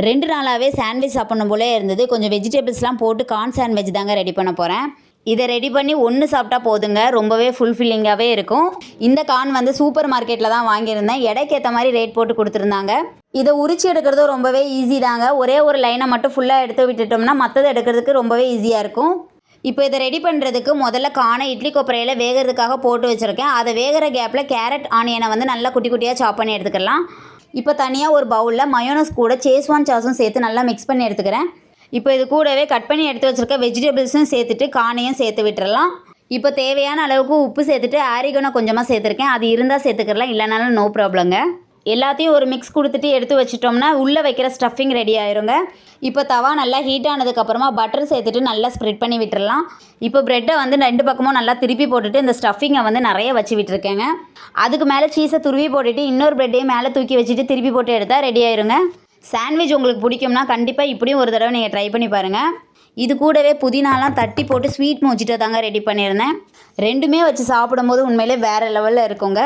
2 நாளாகவே சாண்ட்விச் சாப்பிடணும் போலே இருந்தது. கொஞ்சம் வெஜிடபிள்ஸ்லாம் போட்டு கார்ன் சாண்ட்விச் தாங்க ரெடி பண்ண போகிறேன். இதை ரெடி பண்ணி ஒன்று சாப்பிட்டா போதுங்க, ரொம்பவே ஃபுல்ஃபில்லிங்காகவே இருக்கும். இந்த கார்ன் வந்து சூப்பர் மார்க்கெட்டில் தான் வாங்கியிருந்தேன். எடைக்கு ஏற்ற மாதிரி ரேட் போட்டு கொடுத்துருந்தாங்க. இதை உரிச்சு எடுக்கிறதும் ரொம்பவே ஈஸி தாங்க. ஒரே ஒரு லைனை மட்டும் ஃபுல்லாக எடுத்து விட்டுட்டோம்னா மற்றது எடுக்கிறதுக்கு ரொம்பவே ஈஸியாக இருக்கும். இப்போ இதை ரெடி பண்ணுறதுக்கு முதல்ல கார்னை இட்லி கொப்பரையில் வேகிறதுக்காக போட்டு வச்சுருக்கேன். அதை வேகிற கேப்பில் கேரட் ஆனியனை வந்து நல்லா குட்டி குட்டியாக சாப் பண்ணி எடுத்துக்கலாம். இப்போ தனியாக ஒரு பவுலில் மயோனஸ் கூட சேஸ்வான் சாஸும் சேர்த்து நல்லா மிக்ஸ் பண்ணி எடுத்துக்கிறேன். இப்போ இது கூடவே கட் பண்ணி எடுத்து வச்சுருக்க வெஜிடபிள்ஸும் சேர்த்துட்டு கார்னையும் சேர்த்து விட்டுறலாம். இப்போ தேவையான அளவுக்கு உப்பு சேர்த்துட்டு ஆரிகனோ கொஞ்சமாக சேர்த்துருக்கேன். அது இருந்தால் சேர்த்துக்கலாம், இல்லைனாலும் நோ ப்ராப்ளங்க. எல்லாத்தையும் ஒரு மிக்ஸ் கொடுத்துட்டு எடுத்து வச்சிட்டோம்னா உள்ளே வைக்கிற ஸ்டஃபிங் ரெடி ஆயிருங்க. இப்போ தவா நல்லா ஹீட் ஆனதுக்கப்புறமா பட்டர் சேர்த்துட்டு நல்லா ஸ்ப்ரெட் பண்ணி விட்டுறலாம். இப்போ ப்ரெட்டை வந்து 2 பக்கமும் நல்லா திருப்பி போட்டுட்டு இந்த ஸ்டஃபிங்கை வந்து நிறைய வச்சு விட்டுருக்கேங்க. அதுக்கு மேலே சீஸை துருவி போட்டுட்டு இன்னொரு ப்ரெட்டையும் மேலே தூக்கி வச்சுட்டு திருப்பி போட்டு எடுத்தால் ரெடி ஆயிருங்க. சாண்ட்விச் உங்களுக்கு பிடிக்கும்னா கண்டிப்பாக இப்படியும் ஒரு தடவை நீங்கள் ட்ரை பண்ணி பாருங்கள். இது கூடவே புதினாலாம் தட்டி போட்டு ஸ்வீட் மொஜிட்டோ தாங்க ரெடி பண்ணியிருந்தேன். ரெண்டுமே வச்சு சாப்பிடும்போது உண்மையிலே வேறு லெவலில் இருக்குங்க.